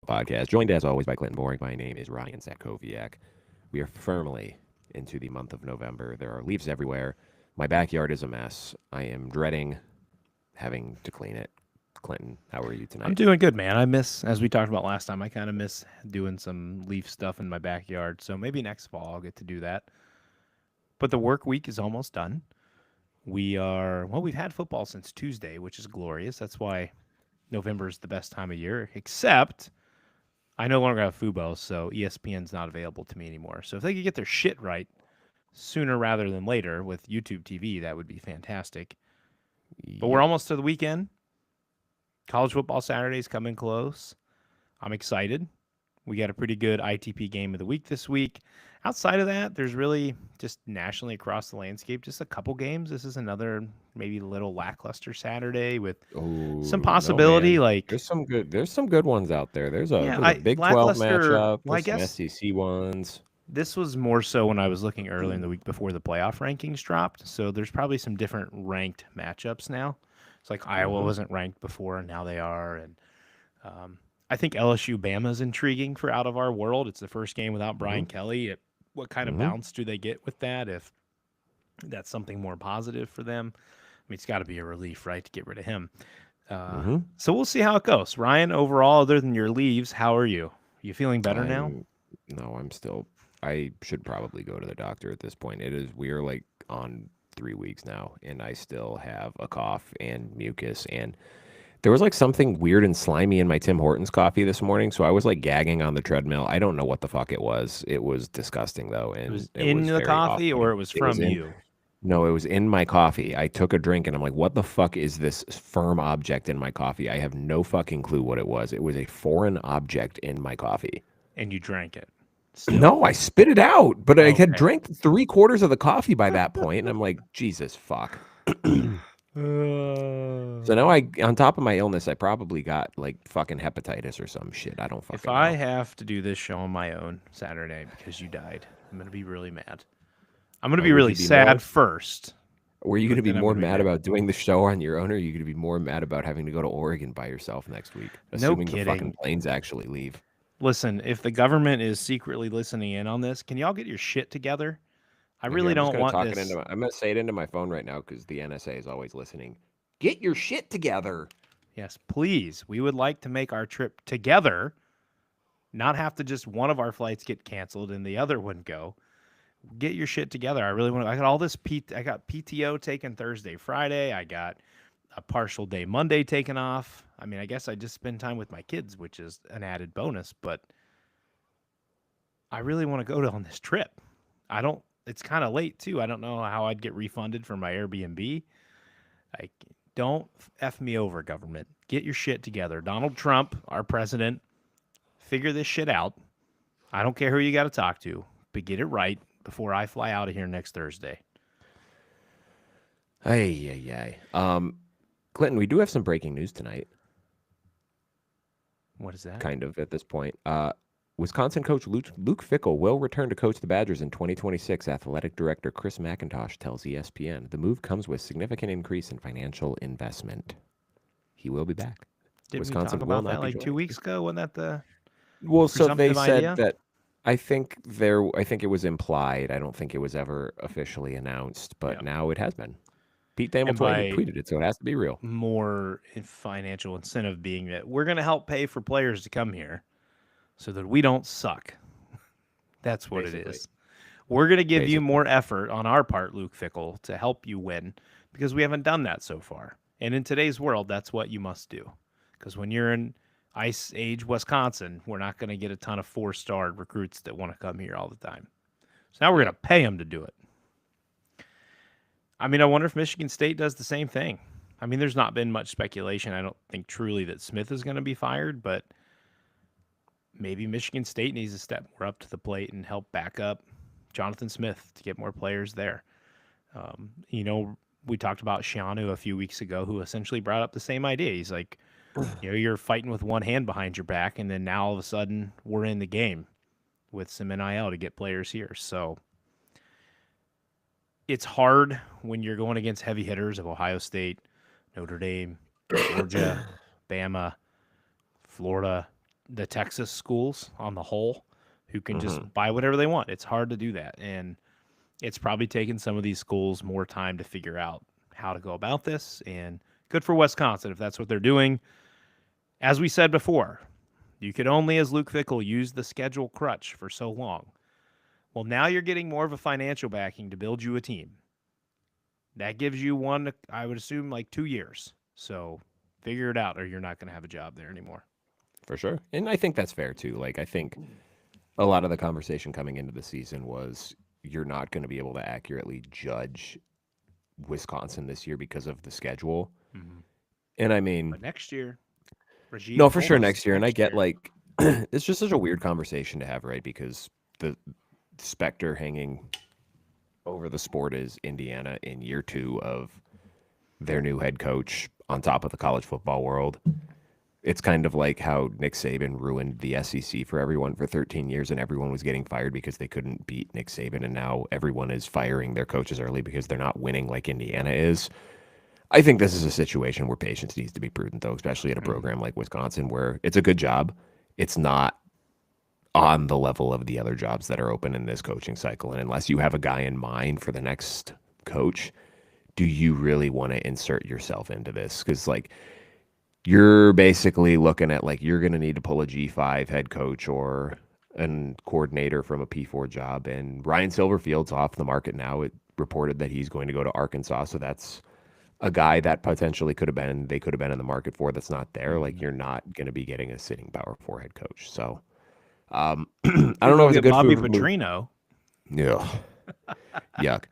podcast. Joined as always by Clinton Boring. My name is Ryan Sakoviak. We are firmly into the month of November. There are leaves everywhere. My backyard is a mess. I am dreading having to clean it. Clinton, how are you I'm tonight? doing good, man. I miss, as we talked about last time, I kind of miss doing some leaf stuff in my backyard. So maybe next fall I'll get to do that. But the work week is almost done. We've had football since Tuesday, which is glorious. That's why November is the best time of year, except I no longer have Fubo, so ESPN's not available to me anymore. So if they could get their shit right sooner rather than later with YouTube TV, that would be fantastic. But we're Yep. almost to the weekend. College football Saturday's coming close. I'm excited. We got a pretty good ITP game of the week this week. Outside of that, there's really just nationally across the landscape, just a couple games. This is another maybe little lackluster Saturday with some Oh no, possibility. man. Like, There's some good ones out there. There's a yeah, there's a I Big 12 lackluster. matchup. Well, I There's some guess SEC ones. this was more so when I was looking early in the week before the playoff rankings dropped. So there's probably some different ranked matchups now. It's like Iowa Mm-hmm. wasn't ranked before, and now they are, and I think LSU Bama is intriguing for out of our world. It's the first game without Mm-hmm. Brian Kelly. What kind of Mm-hmm. bounce do they get with that? If that's something more positive for them, I mean, it's got to be a relief, right, to get rid of him. Mm-hmm. So we'll see how it goes. Ryan, overall, other than your leaves, how are you? You feeling better now? I'm no, I'm still. I should probably go to the doctor at this point. We are like on 3 weeks now, and I still have a cough and mucus, and there was like something weird and slimy in my Tim Hortons coffee this morning, so I was like gagging on the treadmill. I don't know what the fuck it was. It was disgusting though, It and was it in was the very coffee or off-putting. it was It was from in you? No, it was in my coffee. I took a drink and I'm like, what the fuck is this firm object in my coffee? I have no fucking clue what it was. It was a foreign object in my coffee. And you drank it still. No, I spit it out, but I had Okay. drank 3/4 of the coffee by that point, and I'm like, Jesus fuck. So now on top of my illness, I probably got like fucking hepatitis or some shit. I don't If fucking I know. have to do this show on my own Saturday because you died, I'm going to be really mad. I'm going to be Would really you be more? sad first, Were you going to but be then I'm more going to be mad mad. about doing the show on your own, or are you going to be more mad about having to go to Oregon by yourself next week, No assuming the fucking kidding. planes actually leave? Listen, if the government is secretly listening in on this, can y'all get your shit together? I Here, really I'm just don't going to want talk it this. I'm going to say it into my phone right now because the NSA is always listening. Get your shit together. Yes, please. We would like to make our trip together, not have to just one of our flights get canceled and the other one go. Get your shit together. I really want to. I got all this. I got PTO taken Thursday, Friday. I got a partial day Monday taken off. I mean, I guess I just spend time with my kids, which is an added bonus, but I really want to go on this trip. I don't, it's kind of late too. I don't know how I'd get refunded for my Airbnb. Like, don't F me over, government. Get your shit together. Donald Trump, our president, figure this shit out. I don't care who you got to talk to, but get it right before I fly out of here next Thursday. Ay, ay, ay. Clinton, we do have some breaking news tonight, What is that? kind of at this point. Wisconsin coach Luke Fickell will return to coach the Badgers in 2026. Athletic director Chris McIntosh tells ESPN the move comes with significant increase in financial investment. He will be back. Didn't we talk Wisconsin will about not that be like joining. 2 weeks ago? Wasn't that the Well, so they presumptive said idea? that. I think it was implied. I don't think it was ever officially announced, but Yeah. now it has been. Pete Thamel And by tweeted it, so it has to be real. more financial incentive being that we're going to help pay for players to come here so that we don't suck. That's what it Basically, is. We're going to give you basically. more effort on our part, Luke Fickle, to help you win because we haven't done that so far. And in today's world, that's what you must do. Because when you're in Ice Age, Wisconsin, we're not going to get a ton of 4-star recruits that want to come here all the time. So now we're Yeah. going to pay them to do it. I mean, I wonder if Michigan State does the same thing. I mean, there's not been much speculation. I don't think truly that Smith is going to be fired, but maybe Michigan State needs to step more up to the plate and help back up Jonathan Smith to get more players there. You know, we talked about Shianu a few weeks ago, who essentially brought up the same idea. He's like, you're fighting with one hand behind your back, and then now all of a sudden we're in the game with some NIL to get players here. So it's hard when you're going against heavy hitters of Ohio State, Notre Dame, Georgia, Bama, Florida. the Texas schools on the whole who can just Mm-hmm. buy whatever they want. It's hard to do that. And it's probably taken some of these schools more time to figure out how to go about this. And good for Wisconsin if that's what they're doing. As we said before, you could only, as Luke Fickell, use the schedule crutch for so long. Well, now you're getting more of a financial backing to build you a team. That gives you one, I would assume, like 2 years. So figure it out or you're not going to have a job there anymore. For sure. And I think that's fair too. Like, I think a lot of the conversation coming into the season was you're not going to be able to accurately judge Wisconsin this year because of the schedule. Mm-hmm. And I mean, But next year, no, Rajiv for told sure us next year. And I next get year. like, it's just such a weird conversation to have, right? Because the specter hanging over the sport is Indiana in year 2 of their new head coach on top of the college football world. It's kind of like how Nick Saban ruined the SEC for everyone for 13 years and everyone was getting fired because they couldn't beat Nick Saban. And now everyone is firing their coaches early because they're not winning like Indiana is. I think this is a situation where patience needs to be prudent, though, especially at a program like Wisconsin where it's a good job. It's not on the level of the other jobs that are open in this coaching cycle. And unless you have a guy in mind for the next coach, do you really want to insert yourself into this? Because, like, you're basically looking at, like, you're going to need to pull a G5 head coach or an coordinator from a P4 job. And Ryan Silverfield's off the market now. It reported that he's going to go to Arkansas. So that's a guy that potentially they could have been in the market for that's not there. Like, you're not going to be getting a sitting Power 4 head coach. So, I don't know if it's a Get good Bobby move. Petrino. Yeah. Yuck.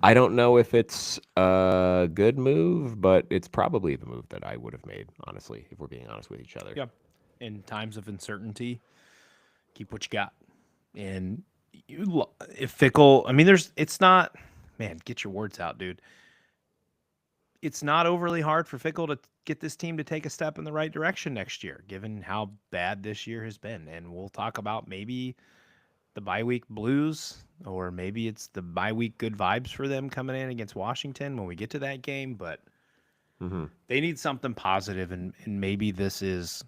I don't know if it's a good move, but it's probably the move that I would have made, honestly, if we're being honest with each other. Yeah. In times of uncertainty, keep what you got. And if Fickle, I mean, it's not, man, get your words out, dude. It's not overly hard for Fickle to get this team to take a step in the right direction next year, given how bad this year has been. And we'll talk about maybe the bye week blues, or maybe it's the bye week good vibes for them coming in against Washington when we get to that game. But they need something positive, and maybe this is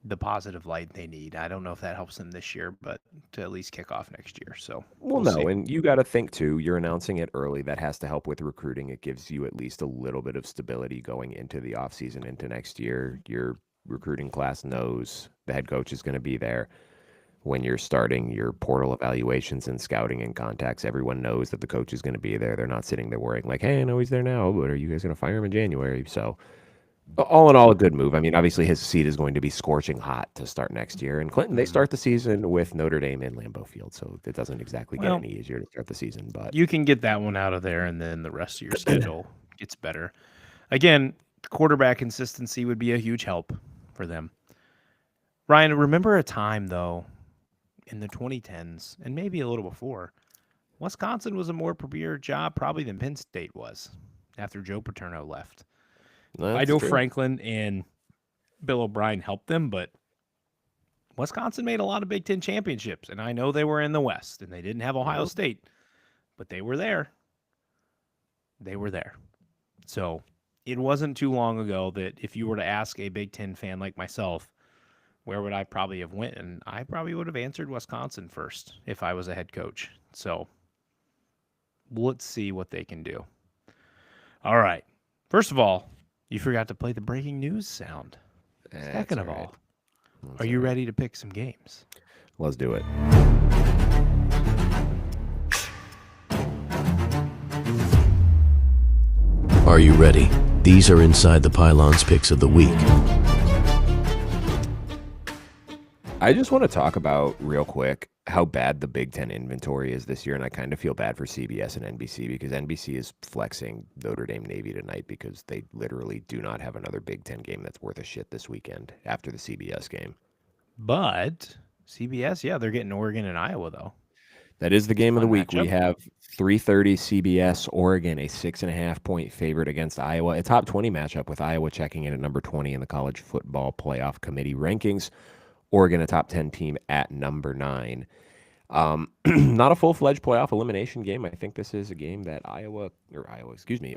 the positive light they need. I don't know if that helps them this year, but to at least kick off next year. So Well, we'll see. no, and you got to think too. You're announcing it early. That has to help with recruiting. It gives you at least a little bit of stability going into the offseason, into next year. Your recruiting class knows the head coach is going to be there. When you're starting your portal evaluations and scouting and contacts, everyone knows that the coach is going to be there. They're not sitting there worrying like, hey, I know he's there now, but are you guys going to fire him in January? So all in all, a good move. I mean, obviously his seat is going to be scorching hot to start next year. And Clinton, they start the season with Notre Dame in Lambeau Field, so it doesn't exactly get any easier to start the season. But You can get that one out of there, and then the rest of your schedule gets better. Again, quarterback consistency would be a huge help for them. Ryan, remember a time, though, in the 2010s, and maybe a little before, Wisconsin was a more premier job probably than Penn State was after Joe Paterno left. I that's know true. Franklin and Bill O'Brien helped them, but Wisconsin made a lot of Big Ten championships, and I know they were in the West, and they didn't have Ohio State, but they were there. They were there. So it wasn't too long ago that if you were to ask a Big Ten fan like myself, where would I probably have went? And I probably would have answered Wisconsin first if I was a head coach. So let's see what they can do. All right. First of all, you forgot to play the breaking news sound. Second of all, are you ready to pick some games? Let's do it. Are you ready? These are Inside the Pylons picks of the week. I just want to talk about real quick how bad the Big Ten inventory is this year, and I kind of feel bad for CBS and NBC because NBC is flexing Notre Dame Navy tonight because they literally do not have another Big Ten game that's worth a shit this weekend after the CBS game. But CBS, yeah, they're getting Oregon and Iowa, though. That is the game of the Fun week. matchup. We have 3:30 CBS, Oregon, a 6.5-point favorite against Iowa. A top 20 matchup with Iowa checking in at number 20 in the College Football Playoff Committee rankings. Oregon, a top 10 team at number 9. Not a full-fledged playoff elimination game. I think this is a game that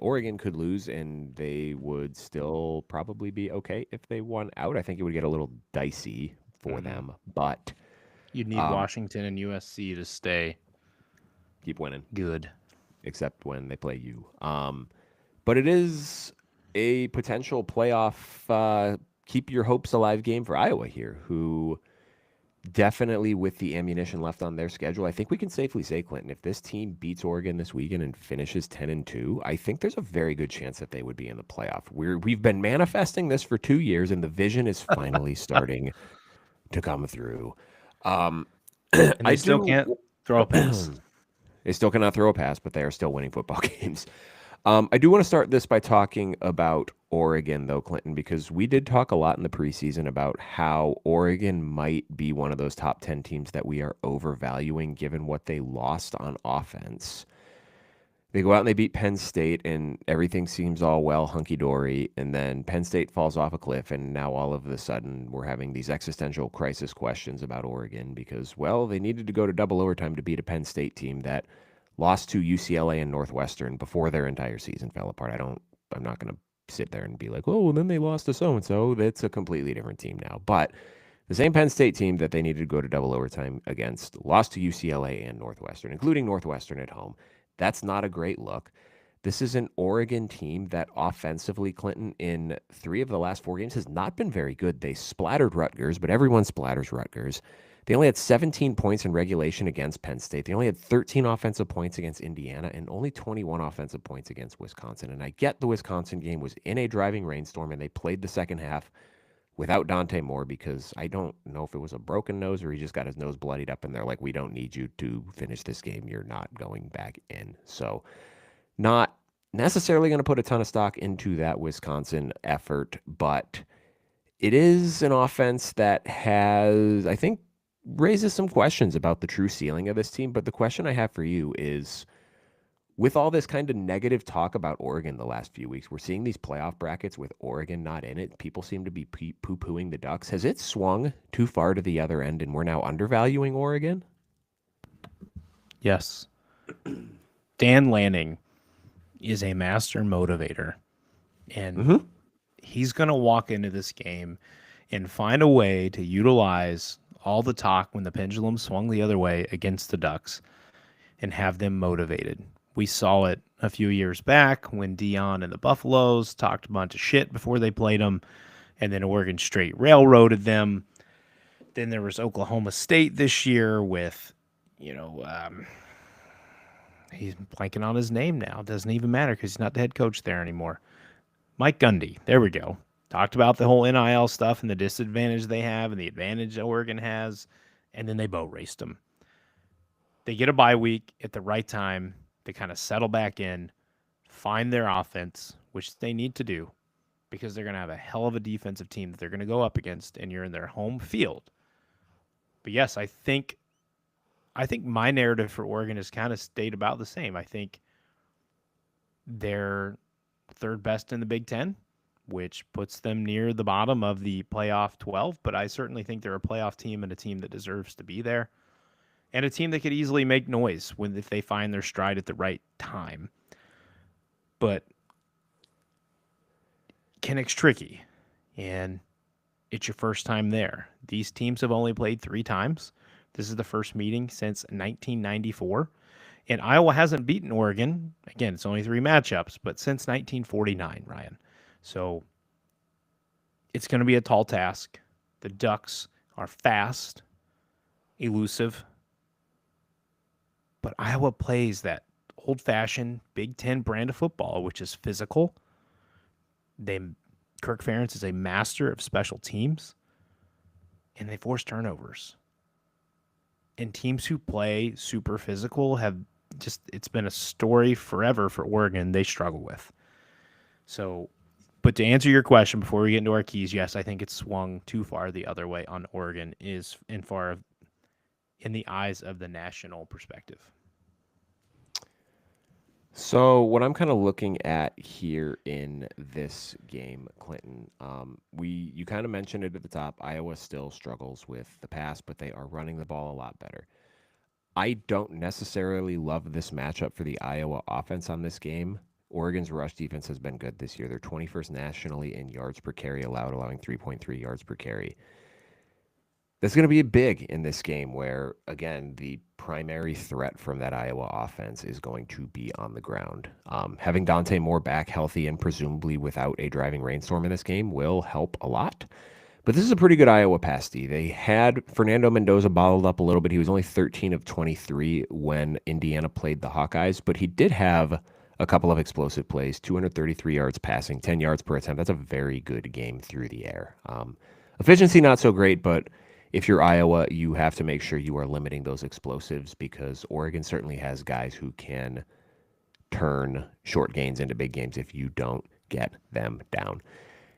Oregon could lose, and they would still probably be okay if they won out. I think it would get a little dicey for them. But You need Washington and USC to stay keep winning, good. except when they play you. But it is a potential playoff keep your hopes alive game for Iowa here, who definitely with the ammunition left on their schedule, I think we can safely say, Clinton, if this team beats Oregon this weekend and finishes 10-2, I think there's a very good chance that they would be in the playoff. We've been manifesting this for 2 years, and the vision is finally starting to come through. And they still can't throw a pass. They still cannot throw a pass, but they are still winning football games. I do want to start this by talking about Oregon, though, Clinton, because we did talk a lot in the preseason about how Oregon might be one of those top 10 teams that we are overvaluing given what they lost on offense. They go out and they beat Penn State, and everything seems all well, hunky-dory, and then Penn State falls off a cliff, and now all of a sudden we're having these existential crisis questions about Oregon because, well, they needed to go to double overtime to beat a Penn State team that lost to UCLA and Northwestern before their entire season fell apart. I'm not going to sit there and be like, oh, well, then they lost to so-and-so. That's a completely different team now. But the same Penn State team that they needed to go to double overtime against lost to UCLA and Northwestern, including Northwestern at home. That's not a great look. This is an Oregon team that offensively, Clinton, in 3 of the last 4 games has not been very good. They splattered Rutgers, but everyone splatters Rutgers. They only had 17 points in regulation against Penn State. They only had 13 offensive points against Indiana and only 21 offensive points against Wisconsin. And I get the Wisconsin game was in a driving rainstorm, and they played the second half without Dante Moore because I don't know if it was a broken nose or he just got his nose bloodied up, and they're like, we don't need you to finish this game. You're not going back in. So not necessarily going to put a ton of stock into that Wisconsin effort, but it is an offense that has, I think, raises some questions about the true ceiling of this team. But the question I have for you is, with all this kind of negative talk about Oregon the last few weeks, we're seeing these playoff brackets with Oregon not in it. People seem to be poo-pooing the Ducks. Has it swung too far to the other end and we're now undervaluing Oregon? Yes. Dan Lanning is a master motivator, and he's going to walk into this game and find a way to utilize all the talk when the pendulum swung the other way against the Ducks and have them motivated. We saw it a few years back when Dion and the Buffaloes talked a bunch of shit before they played them, and then Oregon straight railroaded them. Then there was Oklahoma State this year with, he's blanking on his name now. It doesn't even matter because he's not the head coach there anymore. Mike Gundy. There we go. Talked about the whole NIL stuff and the disadvantage they have and the advantage Oregon has, and then they boat raced them. They get a bye week at the right time. They kind of settle back in, find their offense, which they need to do because they're going to have a hell of a defensive team that they're going to go up against, and you're in their home field. But yes, I think my narrative for Oregon has kind of stayed about the same. I think they're third best in the Big Ten, which puts them near the bottom of the playoff 12. But I certainly think they're a playoff team and a team that deserves to be there, and a team that could easily make noise if they find their stride at the right time. But Kinnick's tricky, and it's your first time there. These teams have only played 3 times. This is the first meeting since 1994. And Iowa hasn't beaten Oregon. Again, it's only 3 matchups, but since 1949, Ryan. So it's going to be a tall task. The Ducks are fast, elusive. But Iowa plays that old-fashioned Big Ten brand of football, which is physical. Kirk Ferentz is a master of special teams, and they force turnovers. And teams who play super physical it's been a story forever for Oregon they struggle with. So, but to answer your question before we get into our keys, yes, I think it's swung too far the other way on Oregon in the eyes of the national perspective. So what I'm kind of looking at here in this game, Clinton, you kind of mentioned it at the top. Iowa still struggles with the pass, but they are running the ball a lot better. I don't necessarily love this matchup for the Iowa offense on this game. Oregon's rush defense has been good this year. They're 21st nationally in yards per carry allowed, allowing 3.3 yards per carry. That's going to be big in this game where, again, the primary threat from that Iowa offense is going to be on the ground. Having Dante Moore back healthy and presumably without a driving rainstorm in this game will help a lot. But this is a pretty good Iowa pass D. They had Fernando Mendoza bottled up a little bit. He was only 13 of 23 when Indiana played the Hawkeyes, but he did have a couple of explosive plays, 233 yards passing, 10 yards per attempt. That's a very good game through the air. Efficiency, not so great, but if you're Iowa, you have to make sure you are limiting those explosives because Oregon certainly has guys who can turn short gains into big games if you don't get them down.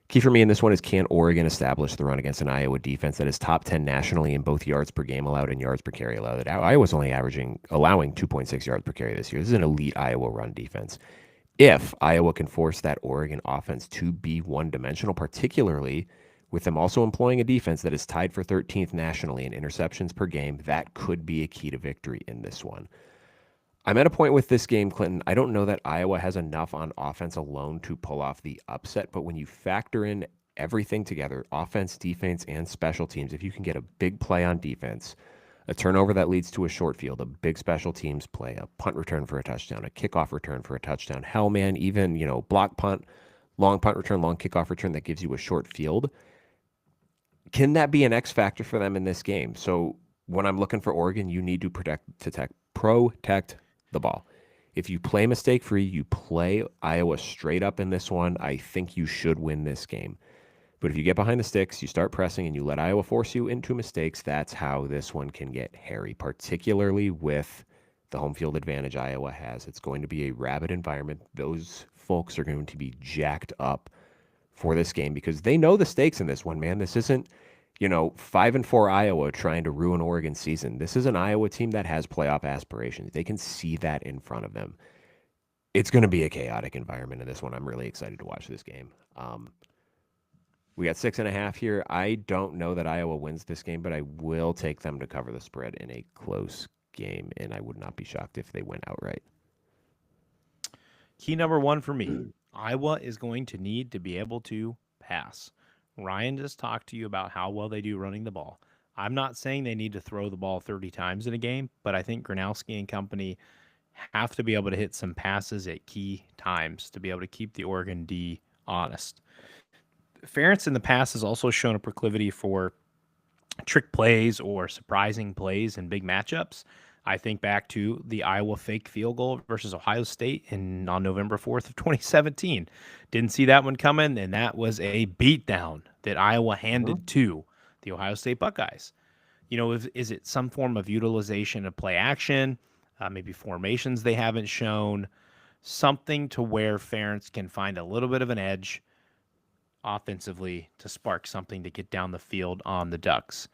Key for me in this one is, can Oregon establish the run against an Iowa defense that is top 10 nationally in both yards per game allowed and yards per carry allowed? Iowa's only allowing 2.6 yards per carry this year. This is an elite Iowa run defense. If Iowa can force that Oregon offense to be one-dimensional, particularly with them also employing a defense that is tied for 13th nationally in interceptions per game, that could be a key to victory in this one. I'm at a point with this game, Clinton. I don't know that Iowa has enough on offense alone to pull off the upset, but when you factor in everything together, offense, defense, and special teams, if you can get a big play on defense, a turnover that leads to a short field, a big special teams play, a punt return for a touchdown, a kickoff return for a touchdown, hell man, even, block punt, long punt return, long kickoff return that gives you a short field, can that be an X factor for them in this game? So when I'm looking for Oregon, you need to protect the ball. If you play mistake free, you play Iowa straight up in this one, I think you should win this game. But if you get behind the sticks, you start pressing, and you let Iowa force you into mistakes, that's how this one can get hairy, particularly with the home field advantage Iowa has. It's going to be a rabid environment. Those folks are going to be jacked up for this game because they know the stakes in this one, man. This isn't, 5-4 Iowa trying to ruin Oregon's season. This is an Iowa team that has playoff aspirations. They can see that in front of them. It's going to be a chaotic environment in this one. I'm really excited to watch this game. We got 6.5 here. I don't know that Iowa wins this game, but I will take them to cover the spread in a close game, and I would not be shocked if they win outright. Key number one for me, Iowa is going to need to be able to pass. Ryan just talked to you about how well they do running the ball. I'm not saying they need to throw the ball 30 times in a game, but I think Gronowski and company have to be able to hit some passes at key times to be able to keep the Oregon D honest. Ferentz in the past has also shown a proclivity for trick plays or surprising plays in big matchups. I think back to the Iowa fake field goal versus Ohio State on November 4th of 2017. Didn't see that one coming, and that was a beatdown that Iowa handed to the Ohio State Buckeyes. Is it some form of utilization of play action, maybe formations they haven't shown, something to where Ferentz can find a little bit of an edge offensively to spark something to get down the field on the Ducks.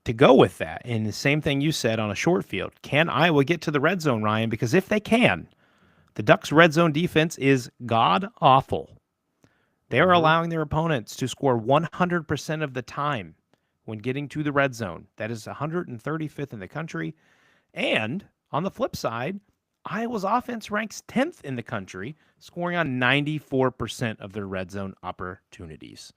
To go with that, and the same thing you said on a short field, can Iowa get to the red zone, Ryan? Because if they can, the Ducks' red zone defense is god-awful. They are allowing their opponents to score 100% of the time when getting to the red zone. That is 135th in the country. And on the flip side, Iowa's offense ranks 10th in the country, scoring on 94% of their red zone opportunities.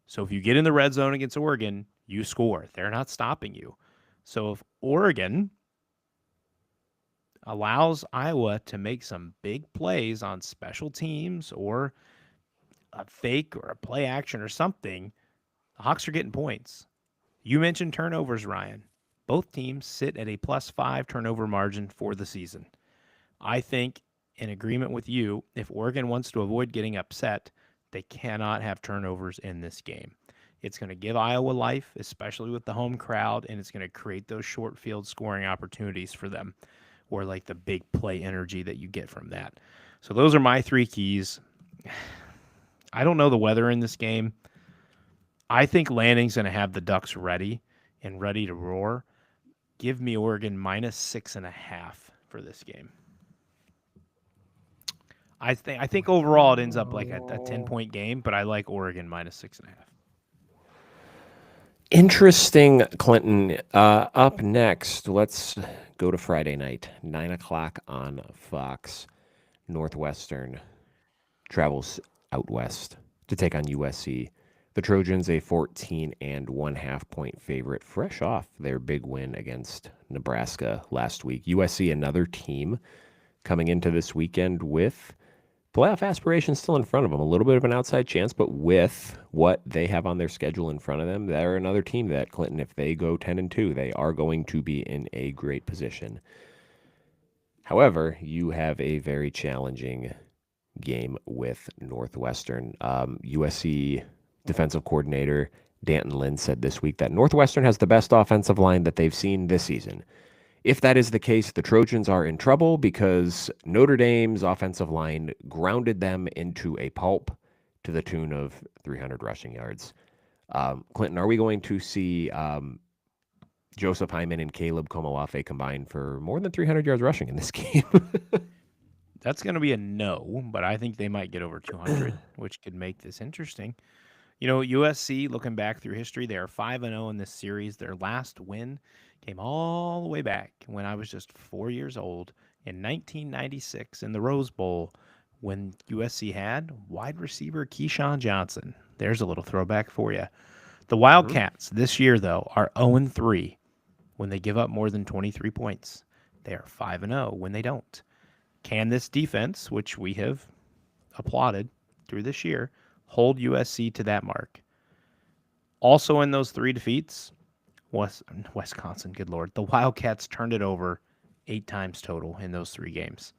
So if you get in the red zone against Oregon, you score. They're not stopping you. So if Oregon allows Iowa to make some big plays on special teams or a fake or a play action or something, the Hawks are getting points. You mentioned turnovers, Ryan. Both teams sit at a +5 turnover margin for the season. I think, in agreement with you, if Oregon wants to avoid getting upset, they cannot have turnovers in this game. It's going to give Iowa life, especially with the home crowd, and it's going to create those short field scoring opportunities for them, or like the big play energy that you get from that. So those are my three keys. I don't know the weather in this game. I think Lanning's going to have the Ducks ready and ready to roar. Give me Oregon -6.5 for this game. I think overall it ends up like a 10-point game, but I like Oregon -6.5. Interesting, Clinton. Up next, let's go to Friday night, 9 o'clock on Fox. Northwestern travels out west to take on USC The Trojans a 14.5 point favorite, fresh off their big win against Nebraska last week. USC, another team coming into this weekend with playoff aspirations still in front of them. A little bit of an outside chance, but with what they have on their schedule in front of them, they're another team that, Clinton, if they go 10-2, they are going to be in a great position. However, you have a very challenging game with Northwestern. USC defensive coordinator Danton Lynn said this week that Northwestern has the best offensive line that they've seen this season. If that is the case, the Trojans are in trouble because Notre Dame's offensive line grounded them into a pulp to the tune of 300 rushing yards. Clinton, are we going to see Joseph Hyman and Caleb Komolafe combine for more than 300 yards rushing in this game? That's going to be a no, but I think they might get over 200, which could make this interesting. You know, USC, looking back through history, they are 5-0 in this series. Their last win came all the way back when I was just 4 years old in 1996 in the Rose Bowl when USC had wide receiver Keyshawn Johnson. There's a little throwback for you. The Wildcats this year, though, are 0-3 when they give up more than 23 points. They are 5-0 when they don't. Can this defense, which we have applauded through this year, hold USC to that mark? Also in those 3 defeats, Wisconsin, good Lord, the Wildcats turned it over 8 times total in those 3 games.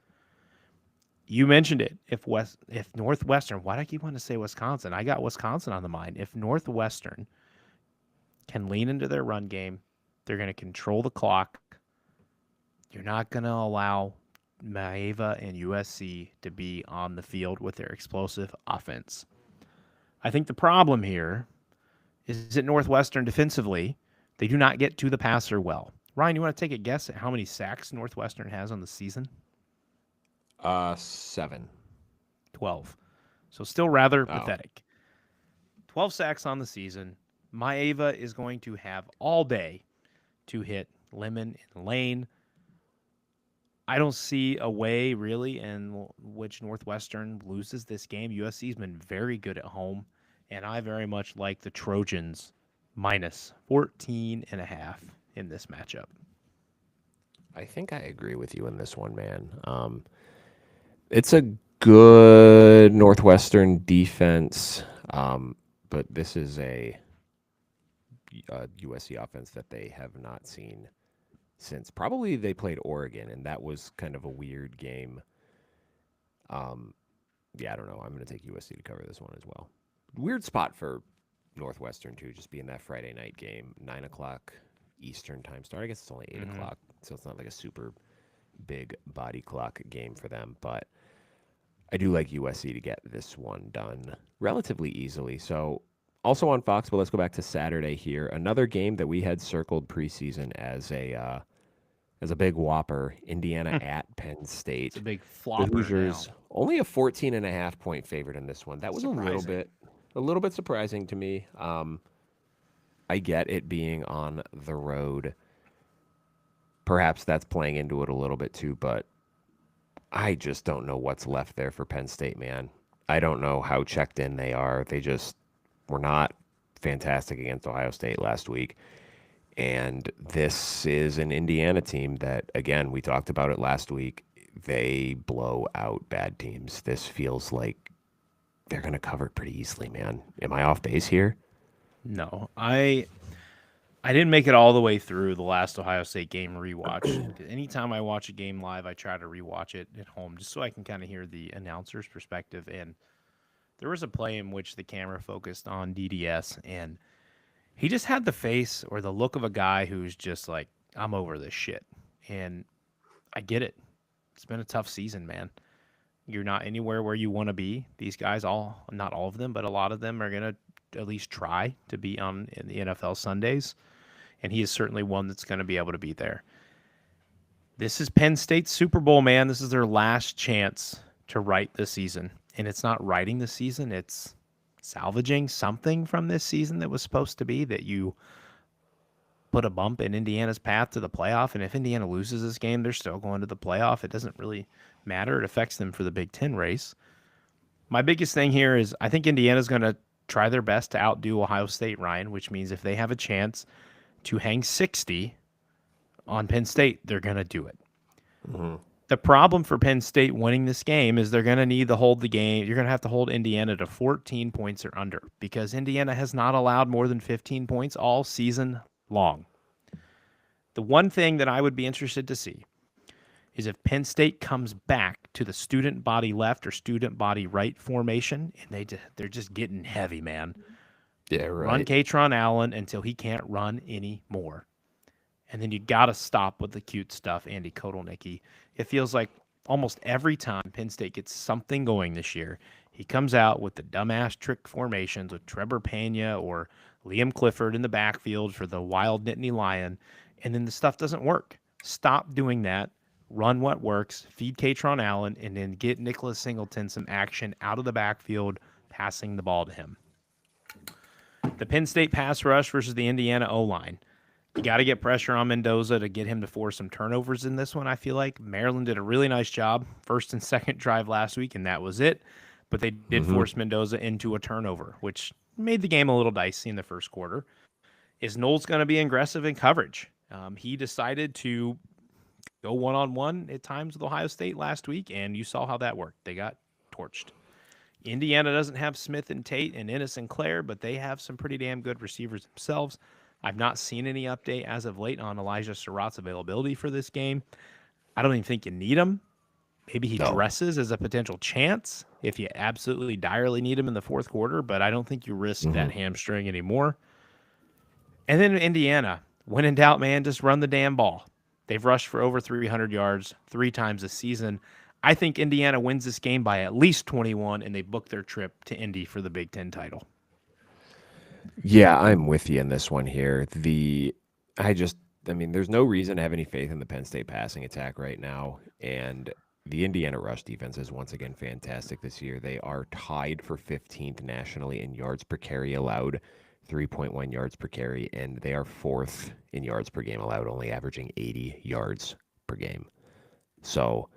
You mentioned it. If Northwestern, why do I keep wanting to say Wisconsin? I got Wisconsin on the mind. If Northwestern can lean into their run game, they're going to control the clock. You're not going to allow Maeva and USC to be on the field with their explosive offense. I think the problem here is that Northwestern defensively, they do not get to the passer well. Ryan, you want to take a guess at how many sacks Northwestern has on the season? 7. 12. So still rather pathetic. 12 sacks on the season. Maeva is going to have all day to hit Lemon and Lane. I don't see a way, really, in which Northwestern loses this game. USC's been very good at home, and I very much like the Trojans minus 14.5 in this matchup. I think I agree with you in this one, man. It's a good Northwestern defense, but this is a USC offense that they have not seen since probably they played Oregon, and that was kind of a weird game. Yeah, I don't know. I'm going to take USC to cover this one as well. Weird spot for Northwestern, too, just being that Friday night game, 9 o'clock Eastern time start. I guess it's only 8 o'clock, so it's not like a super big body clock game for them, but I do like USC to get this one done relatively easily. So also on Fox, but let's go back to Saturday here. Another game that we had circled preseason as a big whopper. Indiana at Penn State. It's a big flopper. The Hoosiers now. only a 14.5 point favorite in this one. That was Surprising. a little bit surprising to me. I get it being on the road. Perhaps that's playing into it a little bit too, but I just don't know what's left there for Penn State, man. I don't know how checked in they are. They just were not fantastic against Ohio State last week. And this is an Indiana team that, again, we talked about it last week. They blow out bad teams. This feels like they're going to cover it pretty easily, man. Am I off base here? No, I didn't make it all the way through the last Ohio State game rewatch. Anytime I watch a game live, I try to rewatch it at home just so I can kind of hear the announcer's perspective. And there was a play in which the camera focused on DDS, and he just had the face or the look of a guy who's just like, I'm over this shit. And I get it. It's been a tough season, man. You're not anywhere where you want to be. These guys, not all of them, but a lot of them are going to at least try to be in the NFL Sundays. And he is certainly one that's going to be able to be there. This is Penn State's Super Bowl, man. This is their last chance to right the season. And it's not writing the season, it's salvaging something from this season that was supposed to be, that you put a bump in Indiana's path to the playoff. And if Indiana loses this game, they're still going to the playoff. It doesn't really matter. It affects them for the Big Ten race. My biggest thing here is I think Indiana's going to try their best to outdo Ohio State, Ryan, which means if they have a chance to hang 60 on Penn State, they're going to do it. The problem for Penn State winning this game is they're going to need to hold the game. You're going to have to hold Indiana to 14 points or under because Indiana has not allowed more than 15 points all season long. The one thing that I would be interested to see is if Penn State comes back to the student body left or student body right formation, and they're just getting heavy, man. Yeah, right. Run Katron Allen until he can't run anymore. And then you got to stop with the cute stuff, Andy Kotelnicki. It feels like almost every time Penn State gets something going this year, he comes out with the dumbass trick formations with Trevor Pena or Liam Clifford in the backfield for the wild Nittany Lion, and then the stuff doesn't work. Stop doing that. Run what works, feed Katron Allen, and then get Nicholas Singleton some action out of the backfield, passing the ball to him. The Penn State pass rush versus the Indiana O-line. You got to get pressure on Mendoza to get him to force some turnovers in this one, I feel like. Maryland did a really nice job, first and second drive last week, and that was it. But they did force Mendoza into a turnover, which made the game a little dicey in the first quarter. Is Knowles going to be aggressive in coverage? He decided to go one-on-one at times with Ohio State last week, and you saw how that worked. They got torched. Indiana doesn't have Smith and Tate and Ennis and Claire, but they have some pretty damn good receivers themselves. I've not seen any update as of late on Elijah Surratt's availability for this game. I don't even think you need him. Maybe he dresses as a potential chance if you absolutely direly need him in the fourth quarter, but I don't think you risk that hamstring anymore. And then Indiana, when in doubt, man, just run the damn ball. They've rushed for over 300 yards 3 times this season. I think Indiana wins this game by at least 21, and they book their trip to Indy for the Big Ten title. Yeah, I'm with you in this one here. There's no reason to have any faith in the Penn State passing attack right now. And the Indiana rush defense is once again fantastic this year. They are tied for 15th nationally in yards per carry allowed, 3.1 yards per carry, and they are 4th in yards per game allowed, only averaging 80 yards per game. So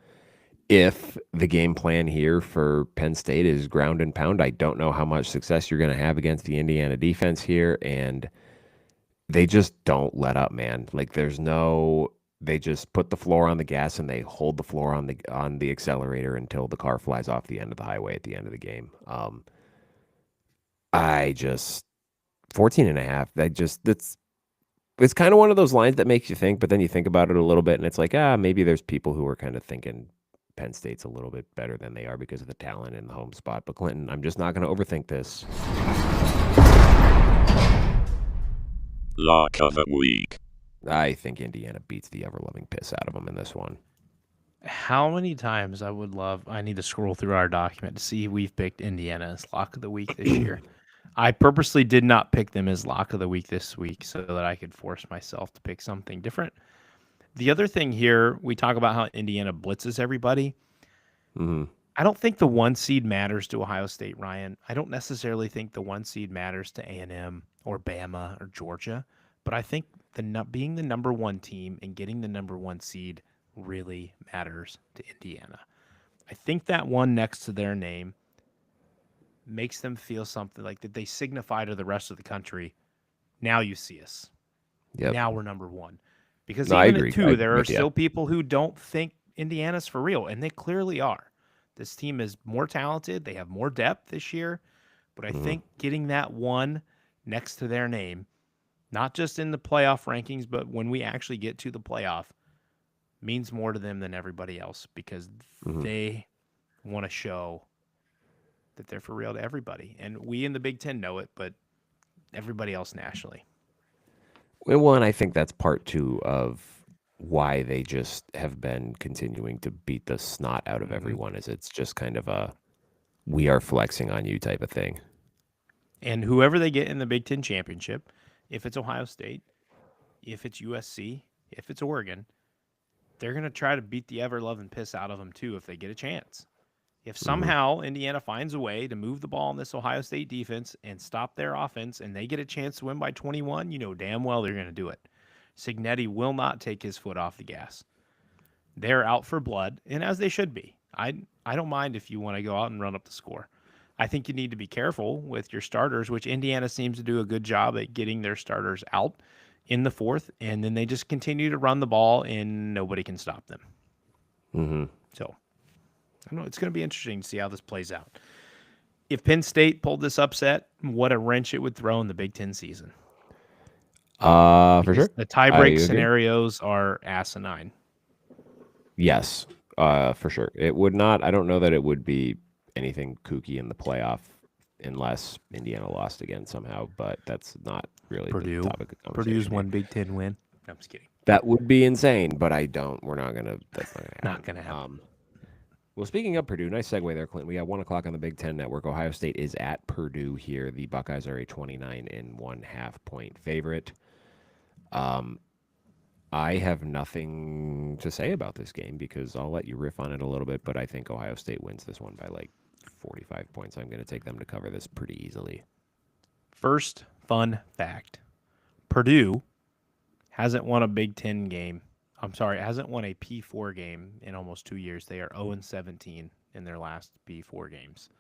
if the game plan here for Penn State is ground and pound, I don't know how much success you're going to have against the Indiana defense here. And they just don't let up, man. Like they just put the floor on the gas and they hold the floor on the accelerator until the car flies off the end of the highway at the end of the game. 14.5. It's kind of one of those lines that makes you think, but then you think about it a little bit and it's like, maybe there's people who are kind of thinking Penn State's a little bit better than they are because of the talent in the home spot. But Clinton, I'm just not going to overthink this. Lock of the week. I think Indiana beats the ever-loving piss out of them in this one. How many times I need to scroll through our document to see we've picked Indiana as lock of the week this year. I purposely did not pick them as lock of the week this week so that I could force myself to pick something different. The other thing here, we talk about how Indiana blitzes everybody. I don't think the 1 seed matters to Ohio State, Ryan. I don't necessarily think the 1 seed matters to A&M or Bama or Georgia, but I think being the number 1 team and getting the number 1 seed really matters to Indiana. I think that one next to their name makes them feel something like that they signify to the rest of the country, now you see us. Yep. Now we're number 1. Because No, I even agree. at 2, there are still people who don't think Indiana's for real, and they clearly are. This team is more talented. They have more depth this year. But I think getting that 1 next to their name, not just in the playoff rankings, but when we actually get to the playoff, means more to them than everybody else because they want to show that they're for real to everybody. And we in the Big Ten know it, but everybody else nationally. Well, and I think that's part 2 of why they just have been continuing to beat the snot out of everyone is it's just kind of a we are flexing on you type of thing. And whoever they get in the Big Ten championship, if it's Ohio State, if it's USC, if it's Oregon, they're going to try to beat the ever-loving piss out of them too if they get a chance. If somehow Indiana finds a way to move the ball in this Ohio State defense and stop their offense and they get a chance to win by 21, you know damn well they're going to do it. Signetti will not take his foot off the gas. They're out for blood, and as they should be. I don't mind if you want to go out and run up the score. I think you need to be careful with your starters, which Indiana seems to do a good job at getting their starters out in the fourth, and then they just continue to run the ball, and nobody can stop them. Mm-hmm. So, I don't know. It's going to be interesting to see how this plays out. If Penn State pulled this upset, what a wrench it would throw in the Big Ten season. For sure. The tiebreak scenarios are asinine. Yes, for sure. It would not. I don't know that it would be anything kooky in the playoff unless Indiana lost again somehow, but that's not really Purdue. the topic of conversation. Purdue's one Big Ten win. No, I'm just kidding. That would be insane, but I don't. We're not gonna. That's Not gonna happen. Well, speaking of Purdue, nice segue there, Clinton. We got 1 o'clock on the Big Ten Network. Ohio State is at Purdue here. The Buckeyes are a 29.5 point favorite. I have nothing to say about this game because I'll let you riff on it a little bit, but I think Ohio State wins this one by like 45 points. I'm going to take them to cover this pretty easily. First fun fact. Purdue hasn't won a Big Ten game. I'm sorry, hasn't won a P4 game in almost 2 years. They are 0-17 in their last P4 games.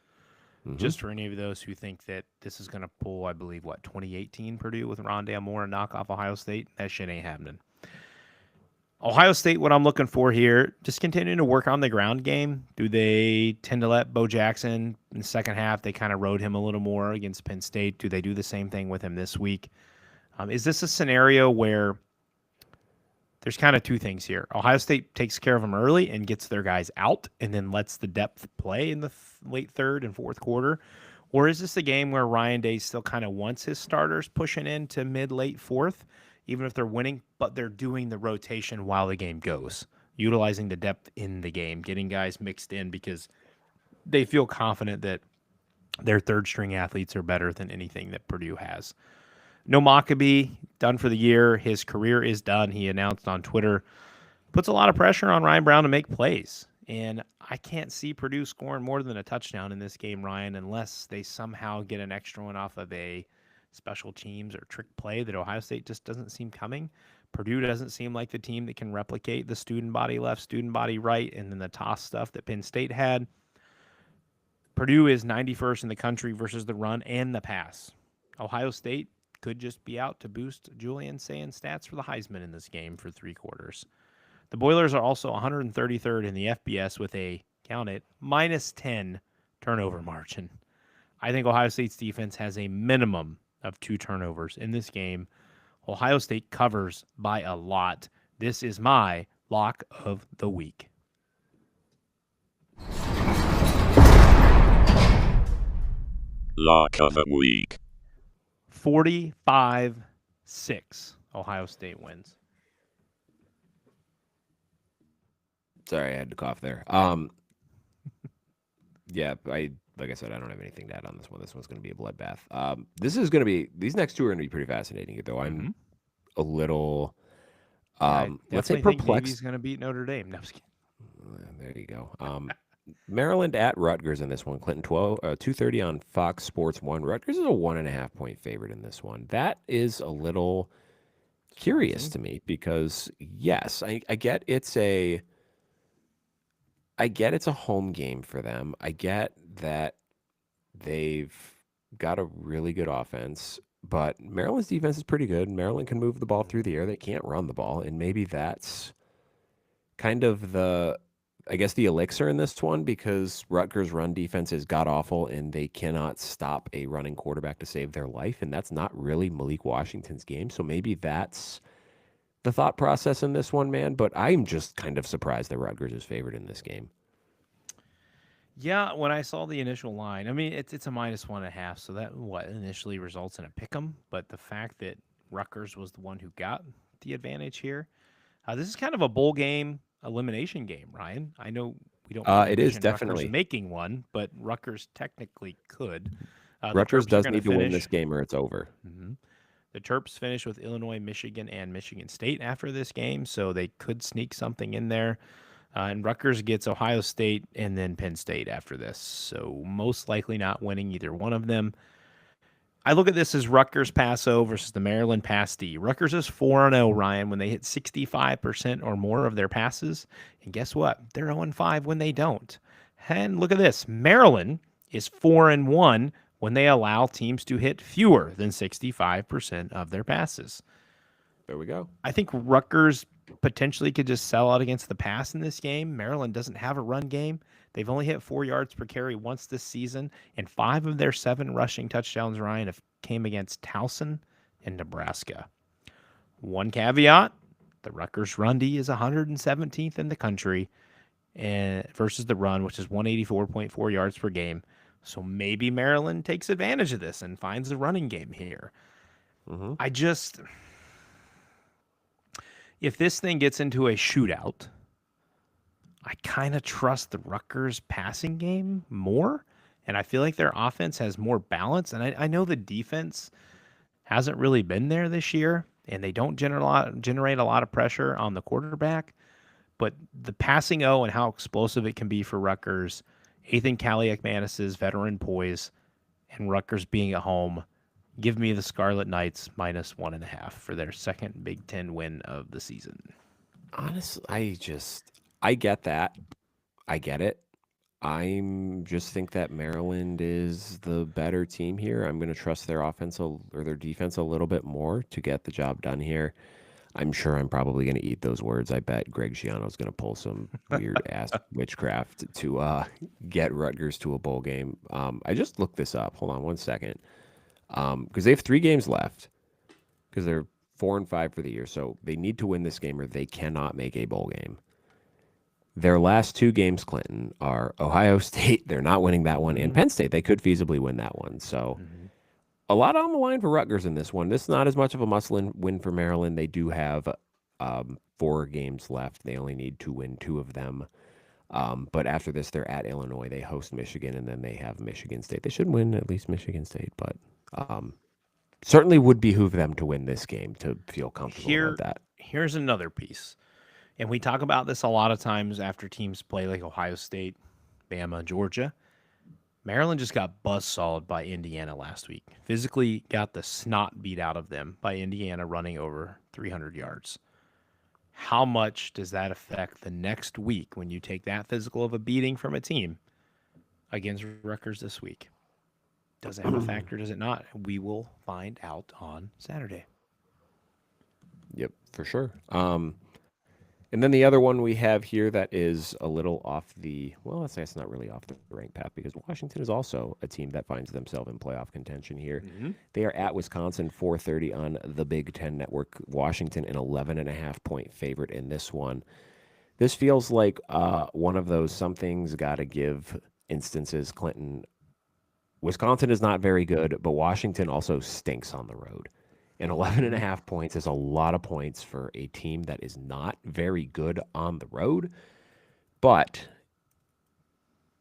Mm-hmm. Just for any of those who think that this is going to pull, I believe, 2018 Purdue with Rondale Moore and knock off Ohio State? That shit ain't happening. Ohio State, what I'm looking for here, just continuing to work on the ground game. Do they tend to let Bo Jackson in the second half? They kind of rode him a little more against Penn State. Do they do the same thing with him this week? Is this a scenario where there's kind of two things here? Ohio State takes care of them early and gets their guys out and then lets the depth play in the late third and fourth quarter? Or is this a game where Ryan Day still kind of wants his starters pushing into mid-late fourth, even if they're winning, but they're doing the rotation while the game goes, utilizing the depth in the game, getting guys mixed in because they feel confident that their third-string athletes are better than anything that Purdue has? No Maccabee, done for the year. His career is done. He announced on Twitter. Puts a lot of pressure on Ryan Brown to make plays. And I can't see Purdue scoring more than a touchdown in this game, Ryan, unless they somehow get an extra one off of a special teams or trick play that Ohio State just doesn't seem coming. Purdue doesn't seem like the team that can replicate the student body left, student body right, and then the toss stuff that Penn State had. Purdue is 91st in the country versus the run and the pass. Ohio State could just be out to boost Julian Sayin stats for the Heisman in this game for 3 quarters. The Boilers are also 133rd in the FBS with a, count it, -10 turnover margin. I think Ohio State's defense has a minimum of 2 turnovers in this game. Ohio State covers by a lot. This is my lock of the week. Lock of the week. 45-6. Ohio State wins. Sorry, I had to cough there. Yeah, like I said, I don't have anything to add on this one. This one's going to be a bloodbath. These next two are going to be pretty fascinating, though. I'm a little, let's say, perplexed. He's going to beat Notre Dame. No, I'm just kidding. There you go. Maryland at Rutgers in this one. Clinton 2:30 on Fox Sports 1. Rutgers is a 1.5 point favorite in this one. That is a little curious to me because yes, I get it's a home game for them. I get that they've got a really good offense, but Maryland's defense is pretty good. Maryland can move the ball through the air. They can't run the ball, and maybe that's kind of the elixir in this one because Rutgers' run defense is god-awful, and they cannot stop a running quarterback to save their life, and that's not really Malik Washington's game, so maybe that's the thought process in this one, man, but I'm just kind of surprised that Rutgers is favored in this game. Yeah, when I saw the initial line, I mean, it's a -1.5, so that initially results in a pick'em, but the fact that Rutgers was the one who got the advantage here, this is kind of a bowl game elimination game, Ryan. I know we don't. It is definitely Rutgers making one, but Rutgers technically could. Rutgers does need to win this game, or it's over. Mm-hmm. The Terps finish with Illinois, Michigan, and Michigan State after this game, so they could sneak something in there. And Rutgers gets Ohio State and then Penn State after this, so most likely not winning either one of them. I look at this as Rutgers pass-O versus the Maryland pass-D. Rutgers is 4-0, Ryan, when they hit 65% or more of their passes. And guess what? They're 0-5 when they don't. And look at this. Maryland is 4-1 when they allow teams to hit fewer than 65% of their passes. There we go. I think Rutgers potentially could just sell out against the pass in this game. Maryland doesn't have a run game. They've only hit 4 yards per carry once this season, and 5 of their 7 rushing touchdowns, Ryan, have came against Towson and Nebraska. One caveat, the Rutgers run D is 117th in the country and versus the run, which is 184.4 yards per game. So maybe Maryland takes advantage of this and finds the running game here. Mm-hmm. If this thing gets into a shootout, I kind of trust the Rutgers passing game more, and I feel like their offense has more balance. And I know the defense hasn't really been there this year, and they don't generate a lot of pressure on the quarterback. But the passing O and how explosive it can be for Rutgers, Ethan Kaliak-Manis's veteran poise, and Rutgers being at home, give me the Scarlet Knights -1.5 for their second Big Ten win of the season. Honestly, I get that. I get it. I'm just think that Maryland is the better team here. I'm going to trust their offense or their defense a little bit more to get the job done here. I'm sure I'm probably going to eat those words. I bet Greg Schiano's going to pull some weird ass witchcraft to get Rutgers to a bowl game. I just looked this up. Hold on one second. Because they have 3 games left because they're 4-5 for the year. So they need to win this game or they cannot make a bowl game. Their last 2 games, Clinton, are Ohio State. They're not winning that one. And Penn State, they could feasibly win that one. So a lot on the line for Rutgers in this one. This is not as much of a must-win for Maryland. They do have 4 games left. They only need to win 2 of them. But after this, they're at Illinois. They host Michigan, and then they have Michigan State. They should win at least Michigan State, but certainly would behoove them to win this game to feel comfortable about that. Here's another piece. And we talk about this a lot of times after teams play like Ohio State, Bama, Georgia. Maryland just got buzzsawed by Indiana last week. Physically got the snot beat out of them by Indiana running over 300 yards. How much does that affect the next week when you take that physical of a beating from a team against Rutgers this week? Does it have a factor? Does it not? We will find out on Saturday. Yep, for sure. And then the other one we have here that is a little off the, well, let's say it's not really off the rank path because Washington is also a team that finds themselves in playoff contention here. Mm-hmm. They are at Wisconsin, 4:30 on the Big Ten Network. Washington an 11.5-point favorite in this one. This feels like one of those something's got to give instances, Clinton. Wisconsin is not very good, but Washington also stinks on the road. And 11.5 points is a lot of points for a team that is not very good on the road, but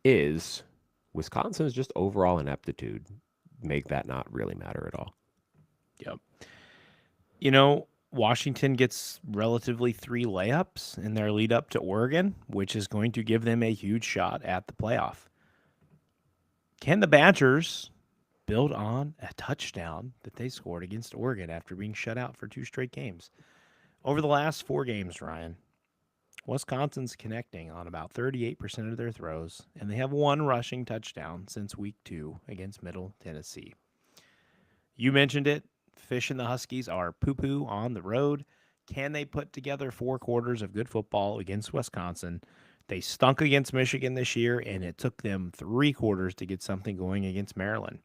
is Wisconsin's just overall ineptitude make that not really matter at all. Yep. You know, Washington gets relatively 3 layups in their lead up to Oregon, which is going to give them a huge shot at the playoff. Can the Badgers build on a touchdown that they scored against Oregon after being shut out for 2 straight games? Over the last 4 games, Ryan, Wisconsin's connecting on about 38% of their throws, and they have 1 rushing touchdown since week 2 against Middle Tennessee. You mentioned it. Fish and the Huskies are poo-poo on the road. Can they put together 4 quarters of good football against Wisconsin? They stunk against Michigan this year, and it took them 3 quarters to get something going against Maryland.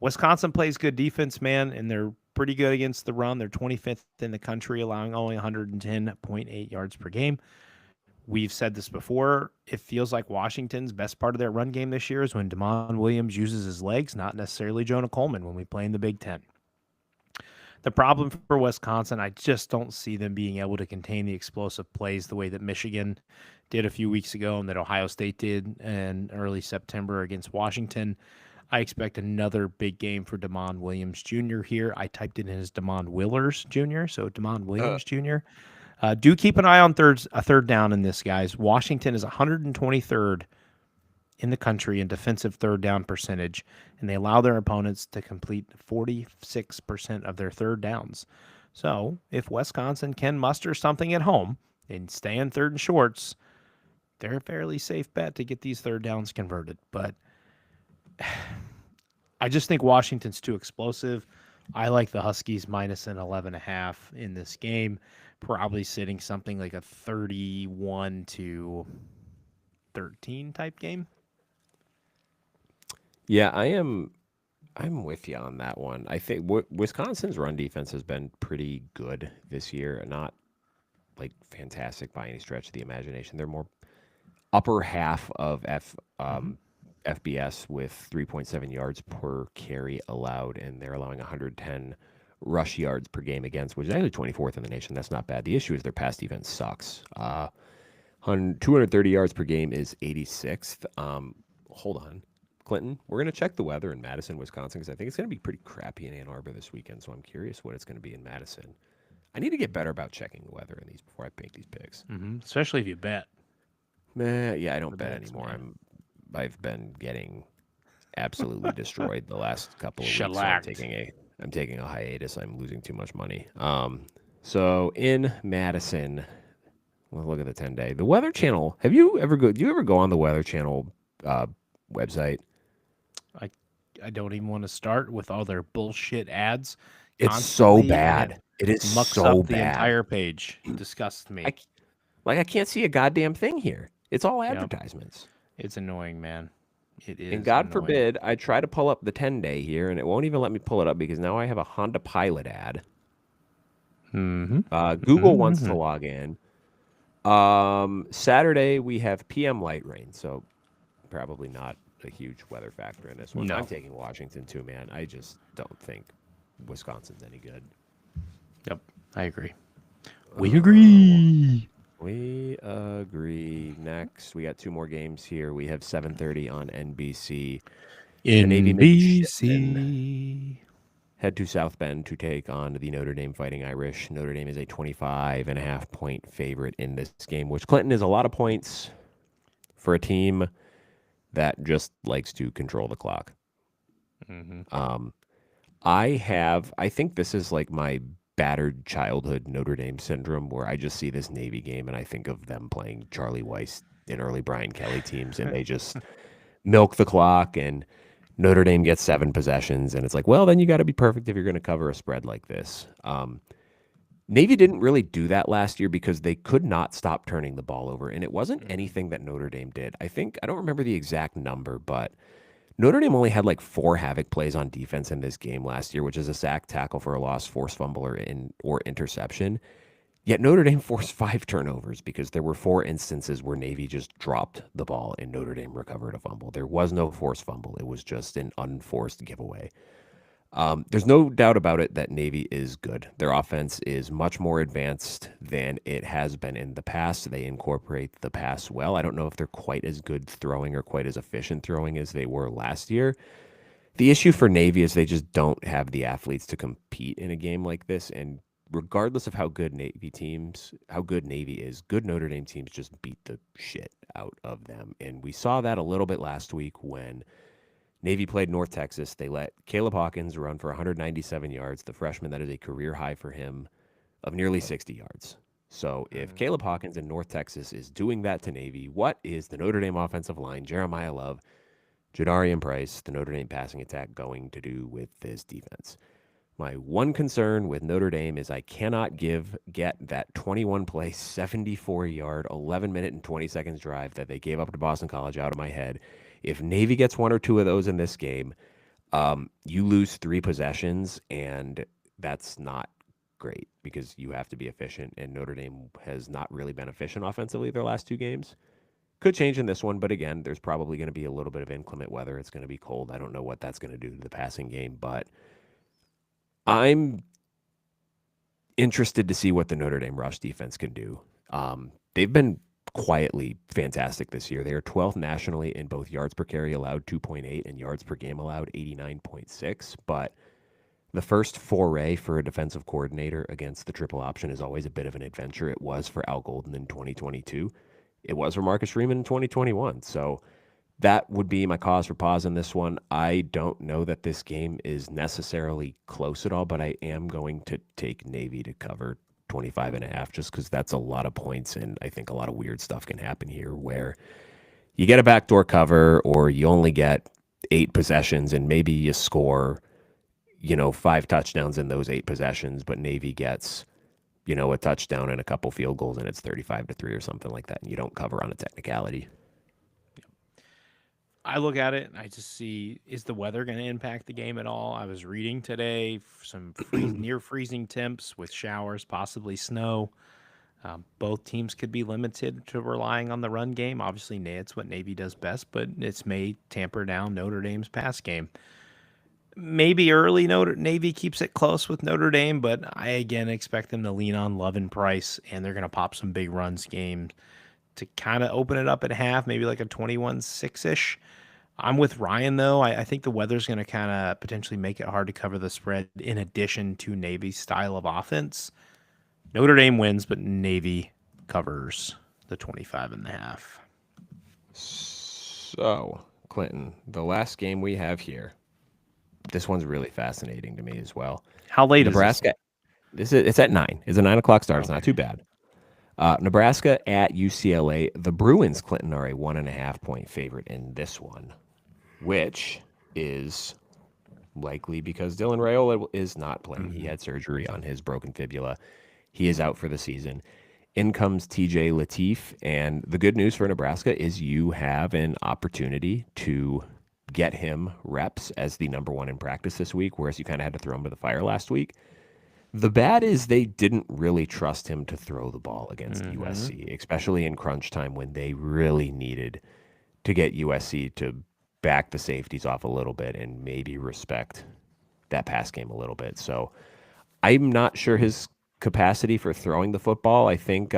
Wisconsin plays good defense, man, and they're pretty good against the run. They're 25th in the country, allowing only 110.8 yards per game. We've said this before. It feels like Washington's best part of their run game this year is when Damon Williams uses his legs, not necessarily Jonah Coleman when we play in the Big Ten. The problem for Wisconsin, I just don't see them being able to contain the explosive plays the way that Michigan did a few weeks ago and that Ohio State did in early September against Washington. I expect another big game for Damon Williams Jr. here. I typed it in as Damon Willers Jr., so Damon Williams Jr. Do keep an eye on a third down in this, guys. Washington is 123rd in the country in defensive third down percentage, and they allow their opponents to complete 46% of their third downs. So if Wisconsin can muster something at home and stay in third and shorts, they're a fairly safe bet to get these third downs converted. But I just think Washington's too explosive. I like the Huskies minus an 11.5 in this game, probably sitting something like a 31-13 type game. Yeah, I'm with you on that one. I think Wisconsin's run defense has been pretty good this year. Not like fantastic by any stretch of the imagination. They're more upper half of FBS with 3.7 yards per carry allowed, and they're allowing 110 rush yards per game against, which is actually 24th in the nation. That's not bad. The issue is their pass defense sucks. 230 yards per game is 86th. Hold on. Clinton, we're going to check the weather in Madison, Wisconsin, because I think it's going to be pretty crappy in Ann Arbor this weekend, so I'm curious what it's going to be in Madison. I need to get better about checking the weather in these before I make these picks. Especially if you bet. Yeah, I don't bet anymore. I've been getting absolutely destroyed the last couple of weeks. So I'm taking a hiatus. I'm losing too much money. So in Madison, well, look at the 10-day. The Weather Channel. Do you ever go on the Weather Channel website? I don't even want to start with all their bullshit ads. It's so bad. It is mucks so up bad. The entire page. It disgusts me. I can't see a goddamn thing here. It's all advertisements. Yep. It's annoing, man. It is. And God forbid I try to pull up the 10-day here, and it won't even let me pull it up because now I have a Honda Pilot ad. Google wants to log in. Saturday we have PM light rain, so probably not a huge weather factor in this one. No. I'm taking Washington too, man. I just don't think Wisconsin's any good. Yep, I agree. We agree. We agree. Next, we got two more games here. We have 7:30 on NBC. NBC. Head to South Bend to take on the Notre Dame Fighting Irish. Notre Dame is a 25.5-point favorite in this game, which, Clinton, is a lot of points for a team that just likes to control the clock. I think this is like my battered childhood Notre Dame syndrome, where I just see this Navy game and I think of them playing Charlie Weiss and early Brian Kelly teams, and they just milk the clock, and Notre Dame gets 7 possessions, and it's like, well, then you got to be perfect if you're going to cover a spread like this. Navy didn't really do that last year because they could not stop turning the ball over, and it wasn't anything that Notre Dame did. I don't remember the exact number, but Notre Dame only had like 4 havoc plays on defense in this game last year, which is a sack, tackle for a loss, forced fumble, or interception. Yet Notre Dame forced 5 turnovers because there were 4 instances where Navy just dropped the ball and Notre Dame recovered a fumble. There was no forced fumble. It was just an unforced giveaway. There's no doubt about it that Navy is good. Their offense is much more advanced than it has been in the past. They incorporate the pass well. I don't know if they're quite as good throwing or quite as efficient throwing as they were last year. The issue for Navy is they just don't have the athletes to compete in a game like this. And regardless of how good Navy is, good Notre Dame teams just beat the shit out of them. And we saw that a little bit last week when Navy played North Texas. They let Caleb Hawkins run for 197 yards, the freshman. That is a career high for him of nearly 60 yards. So if Caleb Hawkins in North Texas is doing that to Navy, what is the Notre Dame offensive line, Jeremiah Love, Jadarian Price, the Notre Dame passing attack going to do with this defense? My one concern with Notre Dame is I cannot get that 21-play, 74-yard, 11-minute and 20 seconds drive that they gave up to Boston College out of my head. If Navy gets 1 or 2 of those in this game, you lose 3 possessions, and that's not great because you have to be efficient, and Notre Dame has not really been efficient offensively their last 2 games. Could change in this one, but again, there's probably going to be a little bit of inclement weather. It's going to be cold. I don't know what that's going to do to the passing game, but I'm interested to see what the Notre Dame rush defense can do. They've been quietly fantastic this year. They are 12th nationally in both yards per carry allowed, 2.8, and yards per game allowed, 89.6. But the first foray for a defensive coordinator against the triple option is always a bit of an adventure. It was for Al Golden in 2022. It was for Marcus Freeman in 2021. So that would be my cause for pause in this one. I don't know that this game is necessarily close at all, but I am going to take Navy to cover 25.5 just because that's a lot of points, and I think a lot of weird stuff can happen here where you get a backdoor cover or you only get 8 possessions and maybe you score, 5 touchdowns in those 8 possessions, but Navy gets, a touchdown and a couple field goals and it's 35-3 or something like that, and you don't cover on a technicality. I look at it and I just see, is the weather going to impact the game at all? I was reading today some near freezing temps with showers, possibly snow. Both teams could be limited to relying on the run game. Obviously, it's what Navy does best, but it's may tamper down Notre Dame's pass game. Maybe early Navy keeps it close with Notre Dame, but I again expect them to lean on Love and Price, and they're going to pop some big runs games to kind of open it up at half, maybe like a 21-6-ish. I'm with Ryan, though. I think the weather's going to kind of potentially make it hard to cover the spread in addition to Navy's style of offense. Notre Dame wins, but Navy covers the 25.5. So, Clinton, the last game we have here, this one's really fascinating to me as well. How late Nebraska, is this? It's at 9. It's a 9 o'clock start. Okay. It's not too bad. Nebraska at UCLA. The Bruins, Clinton, are a 1.5-point favorite in this one, which is likely because Dylan Raiola is not playing. He had surgery on his broken fibula. He is out for the season. In comes TJ Lateef, and the good news for Nebraska is you have an opportunity to get him reps as the number 1 in practice this week, whereas you kind of had to throw him to the fire last week. The bad is they didn't really trust him to throw the ball against USC, especially in crunch time when they really needed to get USC to back the safeties off a little bit and maybe respect that pass game a little bit. So I'm not sure his capacity for throwing the football. I think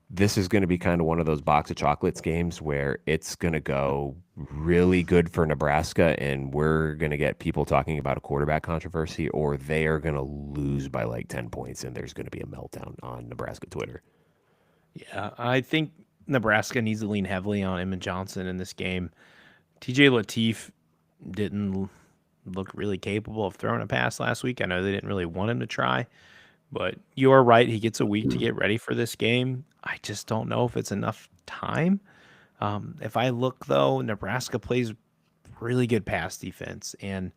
this is going to be kind of one of those box of chocolates games where it's going to go really good for Nebraska and we're going to get people talking about a quarterback controversy, or they are going to lose by like 10 points and there's going to be a meltdown on Nebraska Twitter. Yeah, I think Nebraska needs to lean heavily on Emmett Johnson in this game. TJ Lateef didn't look really capable of throwing a pass last week. I know they didn't really want him to try, but you are right. He gets a week to get ready for this game. I just don't know if it's enough time. If I look, though, Nebraska plays really good pass defense, and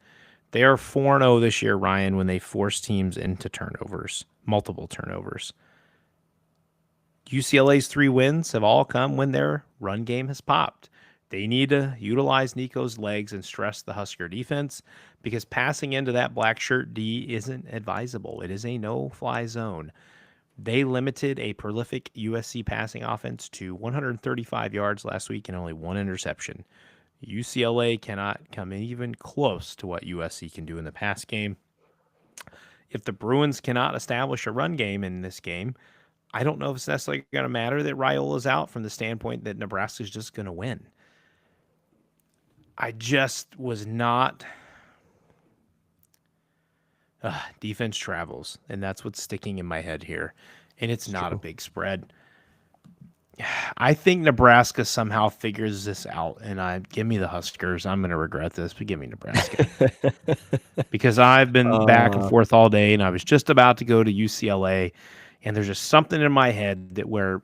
they are 4-0 this year, Ryan, when they force teams into turnovers, multiple turnovers. UCLA's 3 wins have all come when their run game has popped. They need to utilize Nico's legs and stress the Husker defense because passing into that black shirt D isn't advisable. It is a no-fly zone. They limited a prolific USC passing offense to 135 yards last week and only 1 interception. UCLA cannot come even close to what USC can do in the pass game. If the Bruins cannot establish a run game in this game, I don't know if it's necessarily going to matter that Raiola is out from the standpoint that Nebraska is just going to win. I just was not. Defense travels, and that's what's sticking in my head here. And it's not a big spread. I think Nebraska somehow figures this out, and give me the Huskers. I'm going to regret this, but give me Nebraska. Because I've been back and forth all day, and I was just about to go to UCLA, and there's just something in my head that where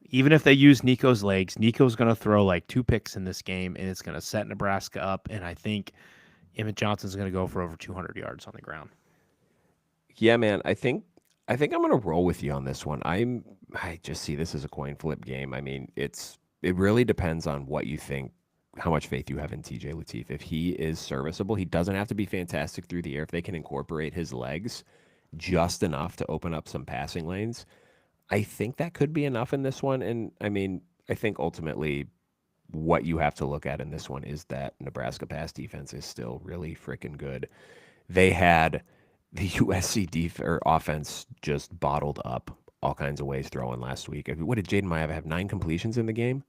even if they use Nico's legs, Nico's going to throw like 2 picks in this game, and it's going to set Nebraska up, and I think Emmett Johnson's going to go for over 200 yards on the ground. Yeah, man, I think I'm going to roll with you on this one. I just see this as a coin flip game. I mean, it really depends on what you think, how much faith you have in TJ Lateef. If he is serviceable, he doesn't have to be fantastic through the air. If they can incorporate his legs just enough to open up some passing lanes, I think that could be enough in this one. And I mean, I think ultimately what you have to look at in this one is that Nebraska pass defense is still really freaking good. They had the USC offense just bottled up all kinds of ways throwing last week. I mean, what did Jaden Maia have 9 completions in the game?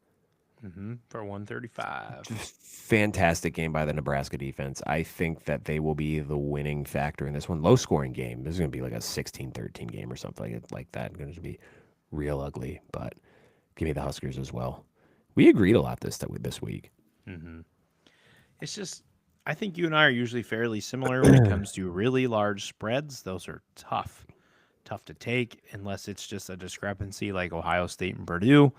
For 135. Just fantastic game by the Nebraska defense. I think that they will be the winning factor in this one. Low scoring game. This is going to be like a 16-13 game or something like that. It's going to be real ugly, but give me the Huskers as well. We agreed a lot this week. It's just, I think you and I are usually fairly similar when it comes to really large spreads. Those are tough to take unless it's just a discrepancy like Ohio State and Purdue.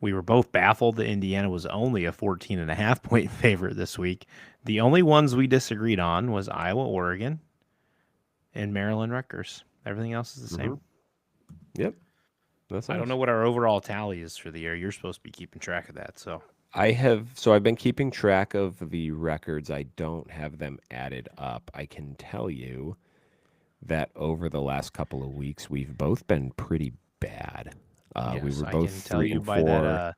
We were both baffled that Indiana was only a 14.5-point favorite this week. The only ones we disagreed on was Iowa, Oregon, and Maryland, Rutgers. Everything else is the same. Yep. That's I don't know what our overall tally is for the year. You're supposed to be keeping track of that. So I've been keeping track of the records. I don't have them added up. I can tell you that over the last couple of weeks, we've both been pretty bad. We were I both can tell 3 you and by 4. that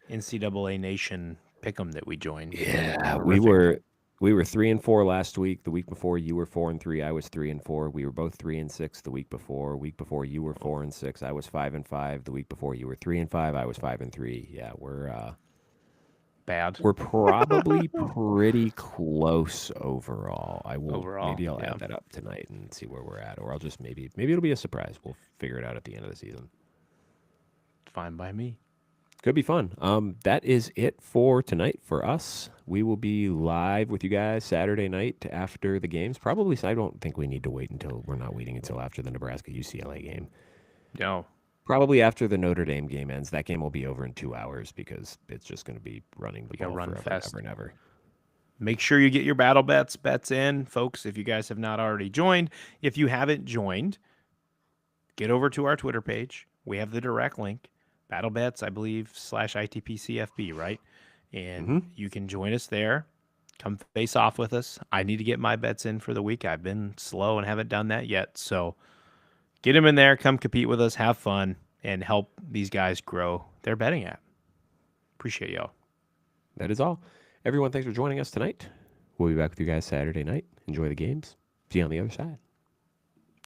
NCAA Nation pick'em that we joined. Yeah, Horrific. we were 3 and 4 last week. The week before, you were 4 and 3. I was 3 and 4. We were both 3 and 6 the week before. Week before, you were 4 and 6. I was 5 and 5. The week before, you were 3 and 5. I was 5 and 3. Yeah, Bad. we're probably pretty close overall. Maybe I'll yeah. add that up tonight and see where we're at, or I'll just maybe it'll be a surprise. We'll figure it out at the end of the season. Fine by me. Could be fun. That is it for tonight for us. We will be live with you guys Saturday night after the games. Probably, I don't think we need to wait until, we're not waiting until after the Nebraska UCLA game. No. Probably after the Notre Dame game ends. That game will be over in 2 hours because it's just going to be running the ball run forever fest. and ever. Make sure you get your battle bets in, folks, if you guys have not already joined. If you haven't joined, get over to our Twitter page. We have the direct link, battle bets, I believe, /ITPCFB, right? And you can join us there. Come face off with us. I need to get my bets in for the week. I've been slow and haven't done that yet. So get them in there. Come compete with us. Have fun and help these guys grow their betting app. Appreciate y'all. That is all. Everyone, thanks for joining us tonight. We'll be back with you guys Saturday night. Enjoy the games. See you on the other side.